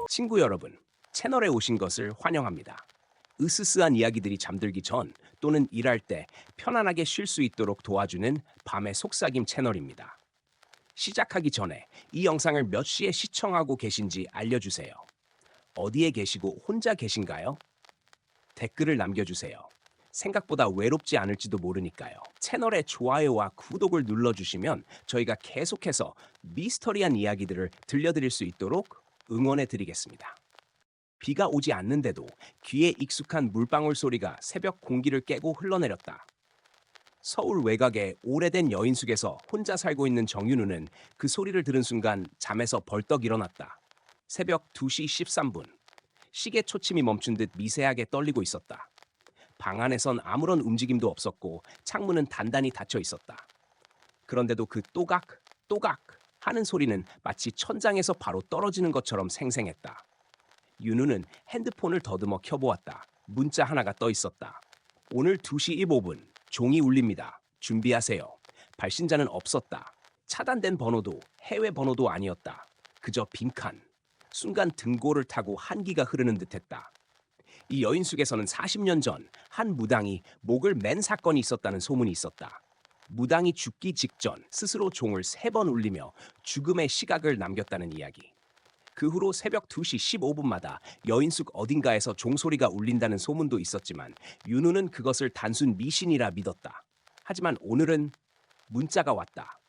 친구 여러분, 채널에 오신 것을 환영합니다. 으스스한 이야기들이 잠들기 전 또는 일할 때 편안하게 쉴 수 있도록 도와주는 밤의 속삭임 채널입니다. 시작하기 전에 이 영상을 몇 시에 시청하고 계신지 알려주세요. 어디에 계시고 혼자 계신가요? 댓글을 남겨주세요. 생각보다 외롭지 않을지도 모르니까요. 채널에 좋아요와 구독을 눌러주시면 저희가 계속해서 미스터리한 이야기들을 들려드릴 수 있도록 응원해 드리겠습니다. 비가 오지 않는데도 귀에 익숙한 물방울 소리가 새벽 공기를 깨고 흘러내렸다. 서울 외곽의 오래된 여인숙에서 혼자 살고 있는 정윤우는 그 소리를 들은 순간 잠에서 벌떡 일어났다. 새벽 2시 13분. 시계 초침이 멈춘 듯 미세하게 떨리고 있었다. 방 안에선 아무런 움직임도 없었고 창문은 단단히 닫혀 있었다. 그런데도 그 또각, 또각 하는 소리는 마치 천장에서 바로 떨어지는 것처럼 생생했다. 윤우는 핸드폰을 더듬어 켜보았다. 문자 하나가 떠 있었다. 오늘 2시 15분, 종이 울립니다. 준비하세요. 발신자는 없었다. 차단된 번호도 해외 번호도 아니었다. 그저 빈칸. 순간 등골을 타고 한기가 흐르는 듯했다. 이 여인숙에서는 40년 전 한 무당이 목을 맨 사건이 있었다는 소문이 있었다. 무당이 죽기 직전 스스로 종을 3번 울리며 죽음의 시각을 남겼다는 이야기. 그 후로 새벽 2시 15분마다 여인숙 어딘가에서 종소리가 울린다는 소문도 있었지만 윤우는 그것을 단순 미신이라 믿었다. 하지만 오늘은 문자가 왔다.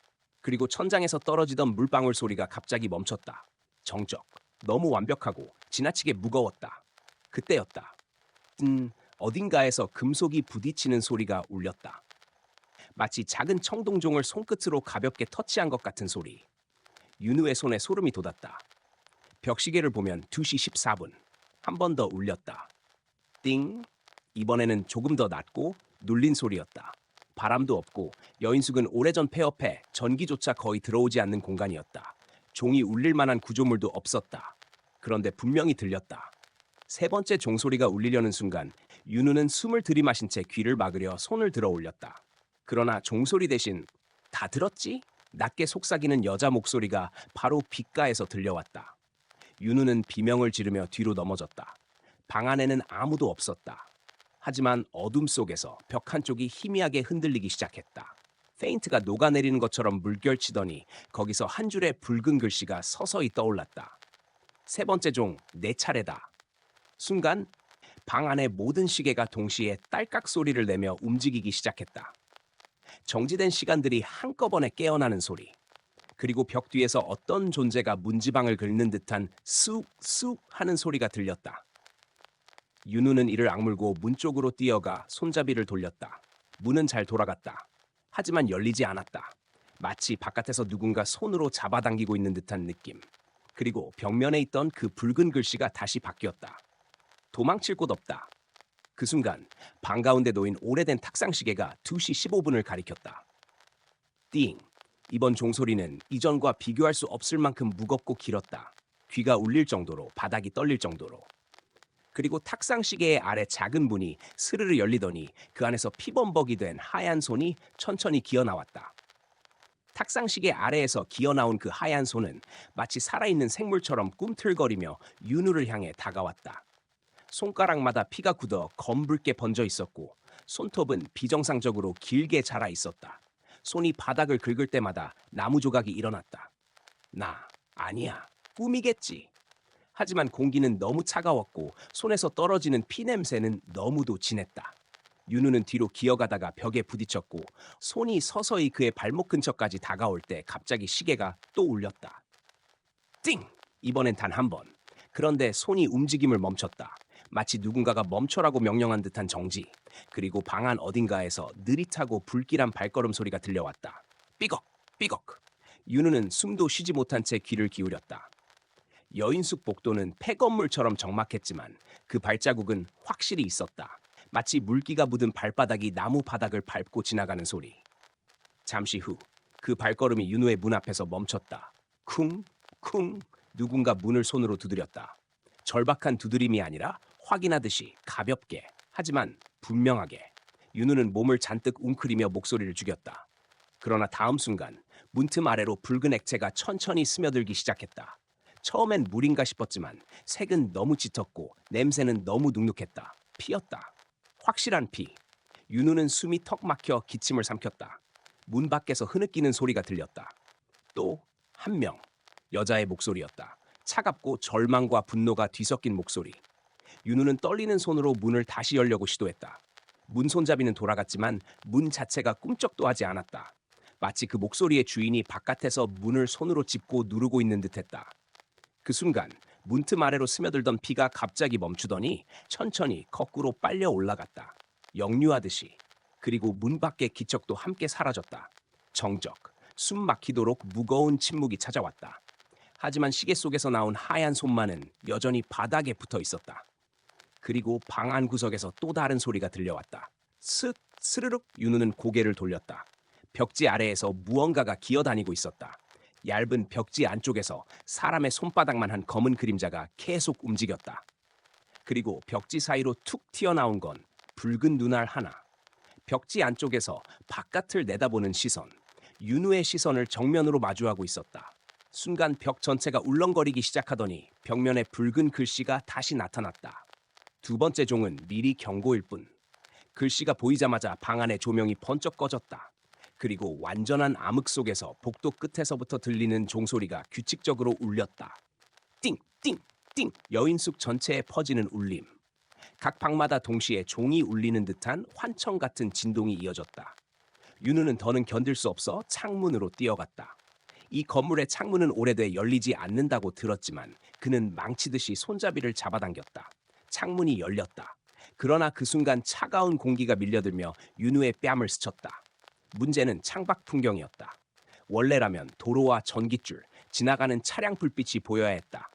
그리고 천장에서 떨어지던 물방울 소리가 갑자기 멈췄다. 정적, 너무 완벽하고 지나치게 무거웠다. 그때였다. 어딘가에서 금속이 부딪히는 소리가 울렸다. 마치 작은 청동종을 손끝으로 가볍게 터치한 것 같은 소리. 윤우의 손에 소름이 돋았다. 벽시계를 보면 2시 14분. 한 번 더 울렸다. 띵. 이번에는 조금 더 낮고 눌린 소리였다. 바람도 없고 여인숙은 오래전 폐업해 전기조차 거의 들어오지 않는 공간이었다. 종이 울릴 만한 구조물도 없었다. 그런데 분명히 들렸다. 3번째 종소리가 울리려는 순간 윤우는 숨을 들이마신 채 귀를 막으려 손을 들어 올렸다. 그러나 종소리 대신 다 들었지? 낮게 속삭이는 여자 목소리가 바로 귓가에서 들려왔다. 윤우는 비명을 지르며 뒤로 넘어졌다. 방 안에는 아무도 없었다. 하지만 어둠 속에서 벽 한쪽이 희미하게 흔들리기 시작했다. 페인트가 녹아내리는 것처럼 물결치더니 거기서 한 줄의 붉은 글씨가 서서히 떠올랐다. 3번째 종, 내 차례다. 순간 방 안의 모든 시계가 동시에 딸깍 소리를 내며 움직이기 시작했다. 정지된 시간들이 한꺼번에 깨어나는 소리. 그리고 벽 뒤에서 어떤 존재가 문지방을 긁는 듯한 쑥쑥 하는 소리가 들렸다. 윤우는 이를 악물고 문 쪽으로 뛰어가 손잡이를 돌렸다. 문은 잘 돌아갔다. 하지만 열리지 않았다. 마치 바깥에서 누군가 손으로 잡아당기고 있는 듯한 느낌. 그리고 벽면에 있던 그 붉은 글씨가 다시 바뀌었다. 도망칠 곳 없다. 그 순간 방 가운데 놓인 오래된 탁상시계가 2시 15분을 가리켰다. 띵! 이번 종소리는 이전과 비교할 수 없을 만큼 무겁고 길었다. 귀가 울릴 정도로, 바닥이 떨릴 정도로. 그리고 탁상시계의 아래 작은 문이 스르르 열리더니 그 안에서 피범벅이 된 하얀 손이 천천히 기어나왔다. 탁상시계 아래에서 기어나온 그 하얀 손은 마치 살아있는 생물처럼 꿈틀거리며 윤우를 향해 다가왔다. 손가락마다 피가 굳어 검붉게 번져 있었고 손톱은 비정상적으로 길게 자라 있었다. 손이 바닥을 긁을 때마다 나무 조각이 일어났다. 아니야, 꿈이겠지. 하지만 공기는 너무 차가웠고 손에서 떨어지는 피 냄새는 너무도 진했다. 윤우는 뒤로 기어가다가 벽에 부딪혔고 손이 서서히 그의 발목 근처까지 다가올 때 갑자기 시계가 또 울렸다. 띵! 이번엔 단 한 번. 그런데 손이 움직임을 멈췄다. 마치 누군가가 멈춰라고 명령한 듯한 정지. 그리고 방 안 어딘가에서 느릿하고 불길한 발걸음 소리가 들려왔다. 삐걱! 삐걱! 윤우는 숨도 쉬지 못한 채 귀를 기울였다. 여인숙 복도는 폐건물처럼 적막했지만 그 발자국은 확실히 있었다. 마치 물기가 묻은 발바닥이 나무 바닥을 밟고 지나가는 소리. 잠시 후 그 발걸음이 윤우의 문 앞에서 멈췄다. 쿵! 쿵! 누군가 문을 손으로 두드렸다. 절박한 두드림이 아니라 확인하듯이 가볍게, 하지만 분명하게. 윤우는 몸을 잔뜩 웅크리며 목소리를 죽였다. 그러나 다음 순간 문틈 아래로 붉은 액체가 천천히 스며들기 시작했다. 처음엔 물인가 싶었지만 색은 너무 짙었고 냄새는 너무 눅눅했다. 피였다. 확실한 피. 윤우는 숨이 턱 막혀 기침을 삼켰다. 문 밖에서 흐느끼는 소리가 들렸다. 또 한 명. 여자의 목소리였다. 차갑고 절망과 분노가 뒤섞인 목소리. 윤우는 떨리는 손으로 문을 다시 열려고 시도했다. 문 손잡이는 돌아갔지만 문 자체가 꿈쩍도 하지 않았다. 마치 그 목소리의 주인이 바깥에서 문을 손으로 짚고 누르고 있는 듯했다. 그 순간 문틈 아래로 스며들던 피가 갑자기 멈추더니 천천히 거꾸로 빨려 올라갔다. 역류하듯이. 그리고 문 밖의 기척도 함께 사라졌다. 정적, 숨 막히도록 무거운 침묵이 찾아왔다. 하지만 시계 속에서 나온 하얀 손만은 여전히 바닥에 붙어 있었다. 그리고 방 안 구석에서 또 다른 소리가 들려왔다. 슥, 스르륵. 윤우는 고개를 돌렸다. 벽지 아래에서 무언가가 기어다니고 있었다. 얇은 벽지 안쪽에서 사람의 손바닥만 한 검은 그림자가 계속 움직였다. 그리고 벽지 사이로 툭 튀어나온 건 붉은 눈알 하나. 벽지 안쪽에서 바깥을 내다보는 시선. 윤우의 시선을 정면으로 마주하고 있었다. 순간 벽 전체가 울렁거리기 시작하더니 벽면에 붉은 글씨가 다시 나타났다. 두 번째 종은 미리 경고일 뿐. 글씨가 보이자마자 방 안의 조명이 번쩍 꺼졌다. 그리고 완전한 암흑 속에서 복도 끝에서부터 들리는 종소리가 규칙적으로 울렸다. 띵, 띵, 띵. 여인숙 전체에 퍼지는 울림. 각 방마다 동시에 종이 울리는 듯한 환청 같은 진동이 이어졌다. 윤우는 더는 견딜 수 없어 창문으로 뛰어갔다. 이 건물의 창문은 오래돼 열리지 않는다고 들었지만 그는 망치듯이 손잡이를 잡아당겼다. 창문이 열렸다. 그러나 그 순간 차가운 공기가 밀려들며 윤우의 뺨을 스쳤다. 문제는 창밖 풍경이었다. 원래라면 도로와 전깃줄, 지나가는 차량 불빛이 보여야 했다.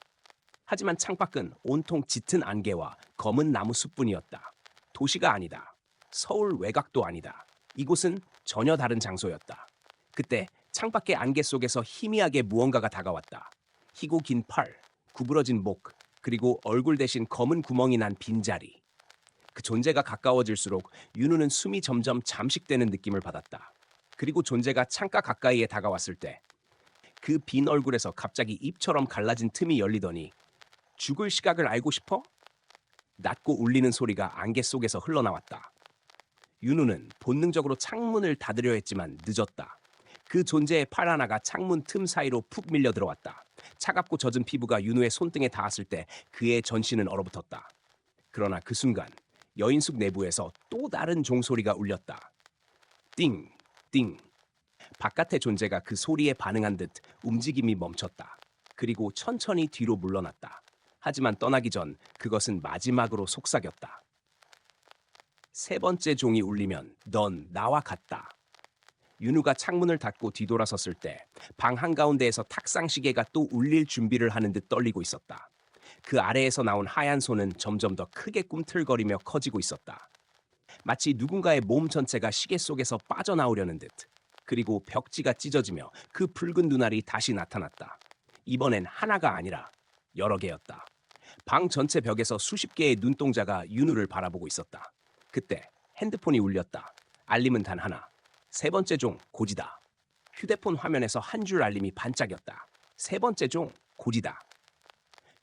하지만 창밖은 온통 짙은 안개와 검은 나무 숲뿐이었다. 도시가 아니다. 서울 외곽도 아니다. 이곳은 전혀 다른 장소였다. 그때 창밖의 안개 속에서 희미하게 무언가가 다가왔다. 희고 긴 팔, 구부러진 목, 그리고 얼굴 대신 검은 구멍이 난 빈자리. 그 존재가 가까워질수록 윤우는 숨이 점점 잠식되는 느낌을 받았다. 그리고 존재가 창가 가까이에 다가왔을 때 그 빈 얼굴에서 갑자기 입처럼 갈라진 틈이 열리더니 죽을 시각을 알고 싶어? 낮고 울리는 소리가 안개 속에서 흘러나왔다. 윤우는 본능적으로 창문을 닫으려 했지만 늦었다. 그 존재의 팔 하나가 창문 틈 사이로 푹 밀려 들어왔다. 차갑고 젖은 피부가 윤우의 손등에 닿았을 때 그의 전신은 얼어붙었다. 그러나 그 순간 여인숙 내부에서 또 다른 종소리가 울렸다. 띵, 띵. 바깥의 존재가 그 소리에 반응한 듯 움직임이 멈췄다. 그리고 천천히 뒤로 물러났다. 하지만 떠나기 전 그것은 마지막으로 속삭였다. 세 번째 종이 울리면 넌 나와 같다. 윤우가 창문을 닫고 뒤돌아섰을 때 방 한가운데에서 탁상 시계가 또 울릴 준비를 하는 듯 떨리고 있었다. 그 아래에서 나온 하얀 손은 점점 더 크게 꿈틀거리며 커지고 있었다. 마치 누군가의 몸 전체가 시계 속에서 빠져나오려는 듯. 그리고 벽지가 찢어지며 그 붉은 눈알이 다시 나타났다. 이번엔 하나가 아니라 여러 개였다. 방 전체 벽에서 수십 개의 눈동자가 윤우를 바라보고 있었다. 그때 핸드폰이 울렸다. 알림은 단 하나. 세 번째 종 고지다. 휴대폰 화면에서 한 줄 알림이 반짝였다. 세 번째 종 고지다.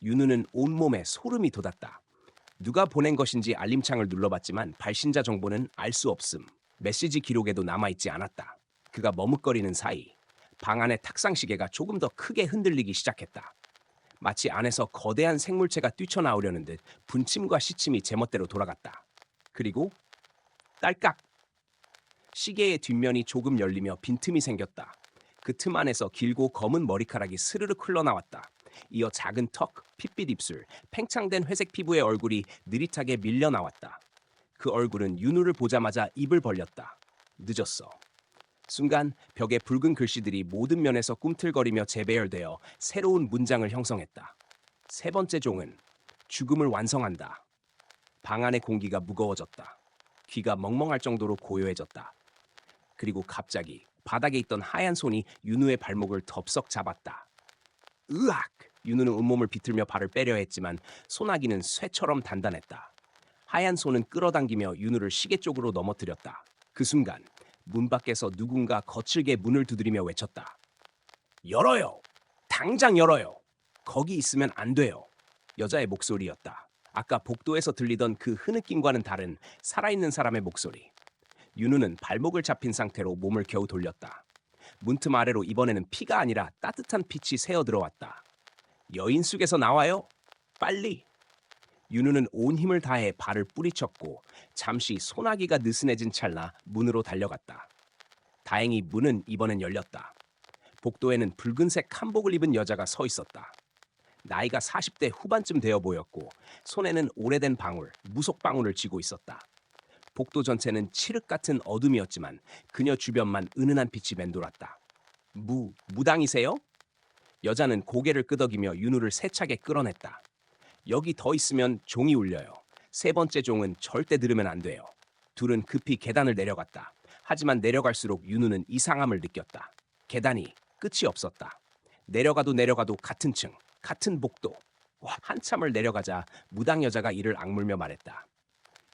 윤우는 온몸에 소름이 돋았다. 누가 보낸 것인지 알림창을 눌러봤지만 발신자 정보는 알 수 없음. 메시지 기록에도 남아있지 않았다. 그가 머뭇거리는 사이 방 안의 탁상 시계가 조금 더 크게 흔들리기 시작했다. 마치 안에서 거대한 생물체가 뛰쳐나오려는 듯 분침과 시침이 제멋대로 돌아갔다. 그리고 딸깍! 시계의 뒷면이 조금 열리며 빈틈이 생겼다. 그 틈 안에서 길고 검은 머리카락이 스르륵 흘러나왔다. 이어 작은 턱, 핏빛 입술, 팽창된 회색 피부의 얼굴이 느릿하게 밀려 나왔다. 그 얼굴은 윤우를 보자마자 입을 벌렸다. 늦었어. 순간 벽에 붉은 글씨들이 모든 면에서 꿈틀거리며 재배열되어 새로운 문장을 형성했다. 세 번째 종은 죽음을 완성한다. 방 안의 공기가 무거워졌다. 귀가 멍멍할 정도로 고요해졌다. 그리고 갑자기 바닥에 있던 하얀 손이 윤우의 발목을 덥석 잡았다. 으악! 윤우는 온몸을 비틀며 발을 빼려 했지만 소나기는 쇠처럼 단단했다. 하얀 손은 끌어당기며 윤우를 시계 쪽으로 넘어뜨렸다. 그 순간 문 밖에서 누군가 거칠게 문을 두드리며 외쳤다. 열어요! 당장 열어요! 거기 있으면 안 돼요. 여자의 목소리였다. 아까 복도에서 들리던 그 흐느낌과는 다른 살아있는 사람의 목소리. 윤우는 발목을 잡힌 상태로 몸을 겨우 돌렸다. 문틈 아래로 이번에는 피가 아니라 따뜻한 빛이 새어 들어왔다. 여인 쑥에서 나와요. 빨리. 윤우는 온 힘을 다해 발을 뿌리쳤고 잠시 소나기가 느슨해진 찰나 문으로 달려갔다. 다행히 문은 이번엔 열렸다. 복도에는 붉은색 한복을 입은 여자가 서 있었다. 나이가 40대 후반쯤 되어 보였고 손에는 오래된 방울, 무속 방울을 쥐고 있었다. 복도 전체는 칠흑 같은 어둠이었지만 그녀 주변만 은은한 빛이 맴돌았다. 무당이세요? 여자는 고개를 끄덕이며 윤우를 세차게 끌어냈다. 여기 더 있으면 종이 울려요. 세 번째 종은 절대 들으면 안 돼요. 둘은 급히 계단을 내려갔다. 하지만 내려갈수록 윤우는 이상함을 느꼈다. 계단이 끝이 없었다. 내려가도 같은 층, 같은 복도. 한참을 내려가자 무당 여자가 이를 악물며 말했다.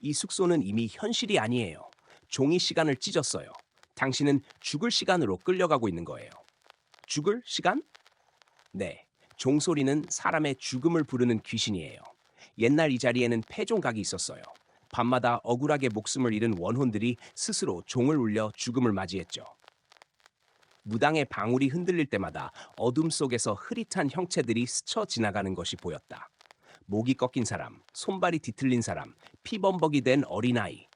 이 숙소는 이미 현실이 아니에요. 종이 시간을 찢었어요. 당신은 죽을 시간으로 끌려가고 있는 거예요. 죽을 시간? 네, 종소리는 사람의 죽음을 부르는 귀신이에요. 옛날 이 자리에는 폐종각이 있었어요. 밤마다 억울하게 목숨을 잃은 원혼들이 스스로 종을 울려 죽음을 맞이했죠. 무당의 방울이 흔들릴 때마다 어둠 속에서 흐릿한 형체들이 스쳐 지나가는 것이 보였다. 목이 꺾인 사람, 손발이 뒤틀린 사람, 피범벅이 된 어린아이.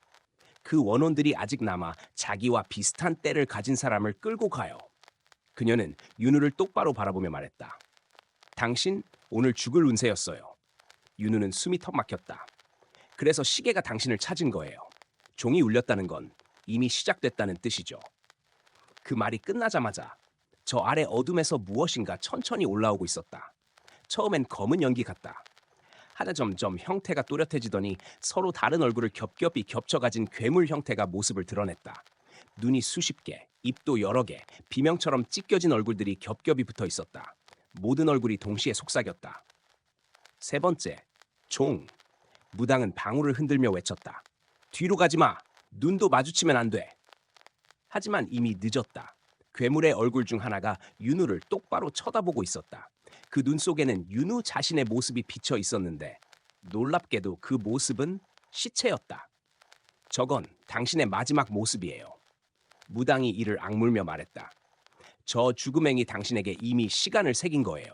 그 원혼들이 아직 남아 자기와 비슷한 때를 가진 사람을 끌고 가요. 그녀는 윤우를 똑바로 바라보며 말했다. 당신 오늘 죽을 운세였어요. 윤우는 숨이 턱 막혔다. 그래서 시계가 당신을 찾은 거예요. 종이 울렸다는 건 이미 시작됐다는 뜻이죠. 그 말이 끝나자마자 저 아래 어둠에서 무엇인가 천천히 올라오고 있었다. 처음엔 검은 연기 같다. 하나 점점 형태가 또렷해지더니 서로 다른 얼굴을 겹겹이 겹쳐가진 괴물 형태가 모습을 드러냈다. 눈이 수십 개, 입도 여러 개, 비명처럼 찢겨진 얼굴들이 겹겹이 붙어 있었다. 모든 얼굴이 동시에 속삭였다. 세 번째, 종. 무당은 방울을 흔들며 외쳤다. 뒤로 가지 마. 눈도 마주치면 안 돼. 하지만 이미 늦었다. 괴물의 얼굴 중 하나가 윤우를 똑바로 쳐다보고 있었다. 그 눈 속에는 윤우 자신의 모습이 비쳐 있었는데 놀랍게도 그 모습은 시체였다. 저건 당신의 마지막 모습이에요. 무당이 이를 악물며 말했다. 저 죽음행이 당신에게 이미 시간을 새긴 거예요.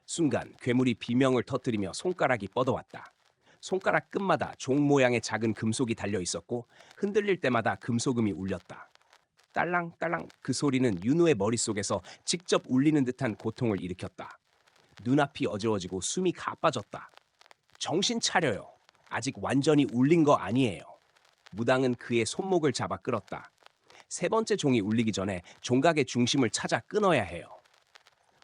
순간 괴물이 비명을 터뜨리며 손가락이 뻗어왔다. 손가락 끝마다 종 모양의 작은 금속이 달려 있었고 흔들릴 때마다 금속음이 울렸다. 딸랑딸랑 그 소리는 윤우의 머릿속에서 직접 울리는 듯한 고통을 일으켰다. 눈앞이 어지러워지고 숨이 가빠졌다. 정신 차려요. 아직 완전히 울린 거 아니에요. 무당은 그의 손목을 잡아 끌었다. 세 번째 종이 울리기 전에 종각의 중심을 찾아 끊어야 해요.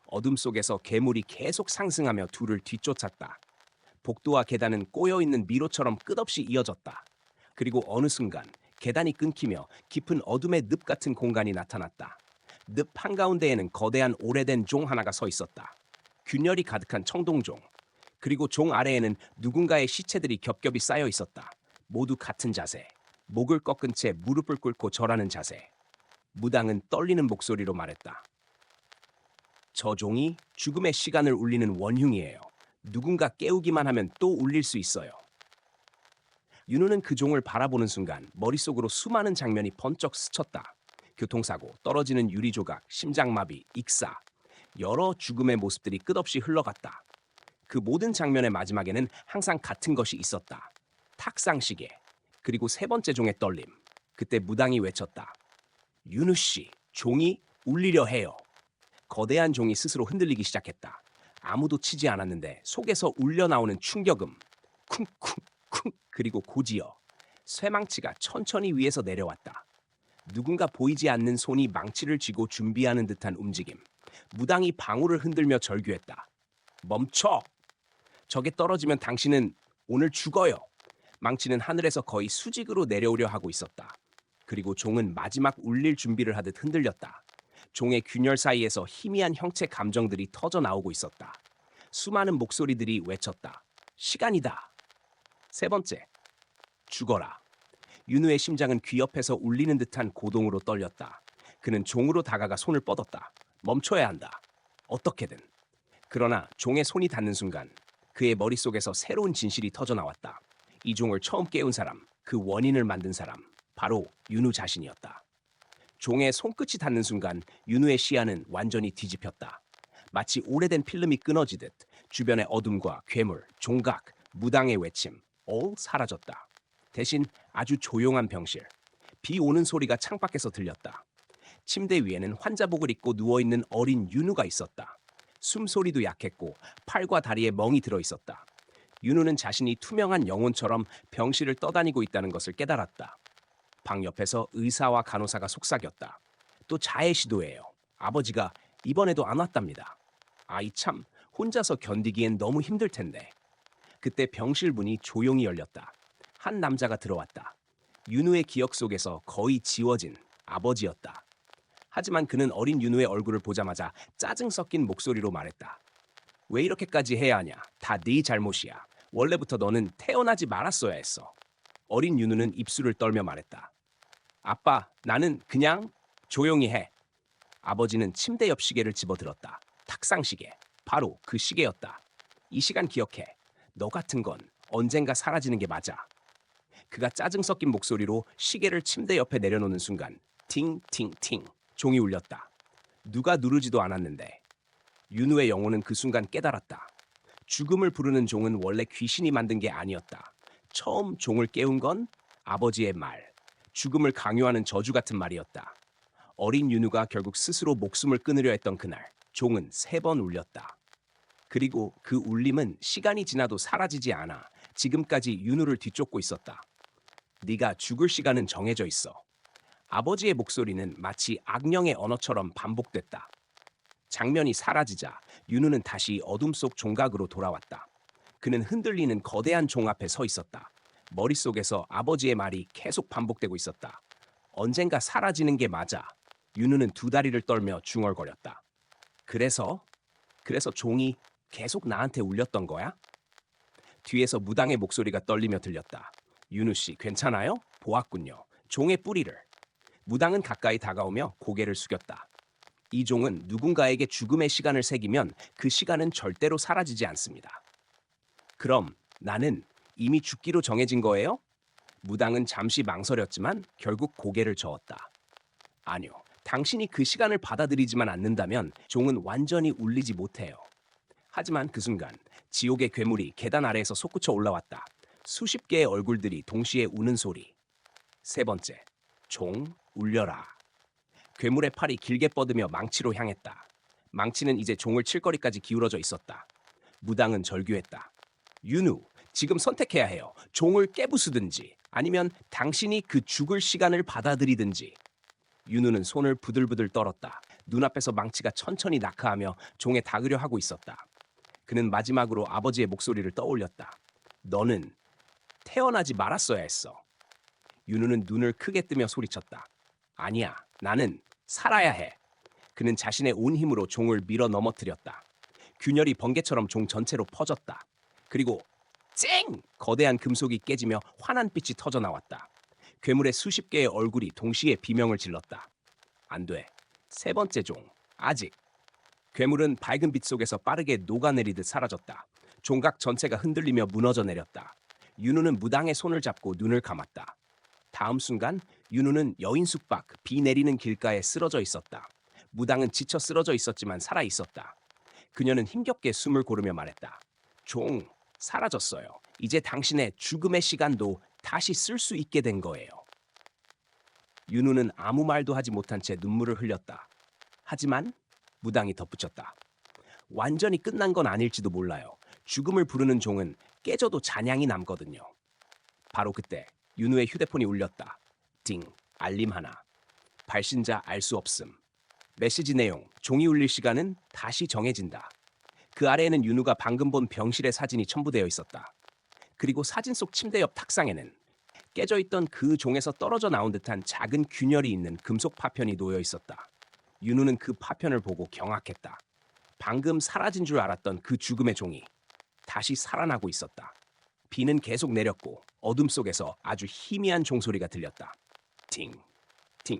어둠 속에서 괴물이 계속 상승하며 둘을 뒤쫓았다. 복도와 계단은 꼬여있는 미로처럼 끝없이 이어졌다. 그리고 어느 순간 계단이 끊기며 깊은 어둠의 늪 같은 공간이 나타났다. 늪 한가운데에는 거대한 오래된 종 하나가 서 있었다. 균열이 가득한 청동종. 그리고 종 아래에는 누군가의 시체들이 겹겹이 쌓여 있었다. 모두 같은 자세. 목을 꺾은 채 무릎을 꿇고 절하는 자세. 무당은 떨리는 목소리로 말했다. 저 종이 죽음의 시간을 울리는 원흉이에요. 누군가 깨우기만 하면 또 울릴 수 있어요. 윤우는 그 종을 바라보는 순간 머릿속으로 수많은 장면이 번쩍 스쳤다. 교통사고, 떨어지는 유리조각, 심장마비, 익사. 여러 죽음의 모습들이 끝없이 흘러갔다. 그 모든 장면의 마지막에는 항상 같은 것이 있었다. 탁상시계. 그리고 세 번째 종의 떨림. 그때 무당이 외쳤다. 윤우 씨, 종이 울리려 해요. 거대한 종이 스스로 흔들리기 시작했다. 아무도 치지 않았는데 속에서 울려 나오는 충격음. 쿵쿵쿵 그리고 곧이어 쇠망치가 천천히 위에서 내려왔다. 누군가 보이지 않는 손이 망치를 쥐고 준비하는 듯한 움직임. 무당이 방울을 흔들며 절규했다. 멈춰! 저게 떨어지면 당신은 오늘 죽어요. 망치는 하늘에서 거의 수직으로 내려오려 하고 있었다. 그리고 종은 마지막 울릴 준비를 하듯 흔들렸다. 종의 균열 사이에서 희미한 형체 감정들이 터져 나오고 있었다. 수많은 목소리들이 외쳤다. 시간이다. 세 번째, 죽어라. 윤우의 심장은 귀 옆에서 울리는 듯한 고동으로 떨렸다. 그는 종으로 다가가 손을 뻗었다. 멈춰야 한다. 어떻게든. 그러나 종의 손이 닿는 순간 그의 머릿속에서 새로운 진실이 터져 나왔다. 이 종을 처음 깨운 사람, 그 원인을 만든 사람, 바로 윤우 자신이었다. 종의 손끝이 닿는 순간 윤우의 시야는 완전히 뒤집혔다. 마치 오래된 필름이 끊어지듯 주변의 어둠과 괴물, 종각, 무당의 외침, all 사라졌다. 대신 아주 조용한 병실, 비 오는 소리가 창밖에서 들렸다. 침대 위에는 환자복을 입고 누워있는 어린 윤우가 있었다. 숨소리도 약했고 팔과 다리에 멍이 들어 있었다. 윤우는 자신이 투명한 영혼처럼 병실을 떠다니고 있다는 것을 깨달았다. 방 옆에서 의사와 간호사가 속삭였다. 또 자해 시도예요. 아버지가 이번에도 안 왔답니다. 아이 참, 혼자서 견디기엔 너무 힘들 텐데. 그때 병실 문이 조용히 열렸다. 한 남자가 들어왔다. 윤우의 기억 속에서 거의 지워진 아버지였다. 하지만 그는 어린 윤우의 얼굴을 보자마자 짜증 섞인 목소리로 말했다. 왜 이렇게까지 해야 하냐? 다 네 잘못이야. 원래부터 너는 태어나지 말았어야 했어. 어린 윤우는 입술을 떨며 말했다. 아빠, 나는 그냥 조용히 해. 아버지는 침대 옆 시계를 집어들었다. 탁상 시계. 바로 그 시계였다. 이 시간 기억해. 너 같은 건 언젠가 사라지는 게 맞아. 그가 짜증 섞인 목소리로 시계를 침대 옆에 내려놓는 순간 팅팅팅 종이 울렸다. 누가 누르지도 않았는데 윤우의 영혼은 그 순간 깨달았다. 죽음을 부르는 종은 원래 귀신이 만든 게 아니었다. 처음 종을 깨운 건 아버지의 말, 죽음을 강요하는 저주 같은 말이었다. 어린 윤우가 결국 스스로 목숨을 끊으려 했던 그날, 종은 3번 울렸다. 그리고 그 울림은 시간이 지나도 사라지지 않아 지금까지 윤우를 뒤쫓고 있었다. 네가 죽을 시간은 정해져 있어. 아버지의 목소리는 마치 악령의 언어처럼 반복됐다. 장면이 사라지자 윤우는 다시 어둠 속 종각으로 돌아왔다. 그는 흔들리는 거대한 종 앞에 서 있었다. 머릿속에서 아버지의 말이 계속 반복되고 있었다. 언젠가 사라지는 게 맞아. 윤우는 2다리를 떨며 중얼거렸다. 그래서 종이 계속 나한테 울렸던 거야? 뒤에서 무당의 목소리가 떨리며 들렸다. 윤우 씨, 괜찮아요? 보았군요. 종의 뿌리를. 무당은 가까이 다가오며 고개를 숙였다. 이 종은 누군가에게 죽음의 시간을 새기면 그 시간은 절대로 사라지지 않습니다. 그럼 나는 이미 죽기로 정해진 거예요? 무당은 잠시 망설였지만 결국 고개를 저었다. 아니요. 당신이 그 시간을 받아들이지만 않는다면 종은 완전히 울리지 못해요. 하지만 그 순간 지옥의 괴물이 계단 아래에서 솟구쳐 올라왔다. 수십 개의 얼굴들이 동시에 우는 소리. 3번째, 종 울려라. 괴물의 팔이 길게 뻗으며 망치로 향했다. 망치는 이제 종을 칠 거리까지 기울어져 있었다. 무당은 절규했다. 윤우, 지금 선택해야 해요. 종을 깨부수든지 아니면 당신이 그 죽을 시간을 받아들이든지. 윤우는 손을 부들부들 떨었다. 눈앞에서 망치가 천천히 낙하하며 종에 닿으려 하고 있었다. 그는 마지막으로 아버지의 목소리를 떠올렸다. 너는 태어나지 말았어야 했어. 윤우는 눈을 크게 뜨며 소리쳤다. 아니야, 나는 살아야 해. 그는 자신의 온 힘으로 종을 밀어 넘어뜨렸다. 균열이 번개처럼 종 전체로 퍼졌다. 그리고 쨍! 거대한 금속이 깨지며 환한 빛이 터져 나왔다. 괴물의 수십 개의 얼굴이 동시에 비명을 질렀다. 안 돼. 3번째 종. 아직. 괴물은 밝은 빛 속에서 빠르게 녹아내리듯 사라졌다. 종각 전체가 흔들리며 무너져 내렸다. 윤우는 무당의 손을 잡고 눈을 감았다. 다음 순간 윤우는 여인숙 밖 비 내리는 길가에 쓰러져 있었다. 무당은 지쳐 쓰러져 있었지만 살아 있었다. 그녀는 힘겹게 숨을 고르며 말했다. 종, 사라졌어요. 이제 당신의 죽음의 시간도 다시 쓸 수 있게 된 거예요. 윤우는 아무 말도 하지 못한 채 눈물을 흘렸다. 하지만 무당이 덧붙였다. 완전히 끝난 건 아닐지도 몰라요. 죽음을 부르는 종은 깨져도 잔향이 남거든요. 바로 그때 윤우의 휴대폰이 울렸다. 띵, 알림 하나. 발신자 알 수 없음. 메시지 내용, 종이 울릴 시간은 다시 정해진다. 그 아래에는 윤우가 방금 본 병실의 사진이 첨부되어 있었다. 그리고 사진 속 침대 옆 탁상에는 깨져 있던 그 종에서 떨어져 나온 듯한 작은 균열이 있는 금속 파편이 놓여 있었다. 윤우는 그 파편을 보고 경악했다. 방금 사라진 줄 알았던 그 죽음의 종이 다시 살아나고 있었다. 비는 계속 내렸고 어둠 속에서 아주 희미한 종소리가 들렸다. 팅, 팅.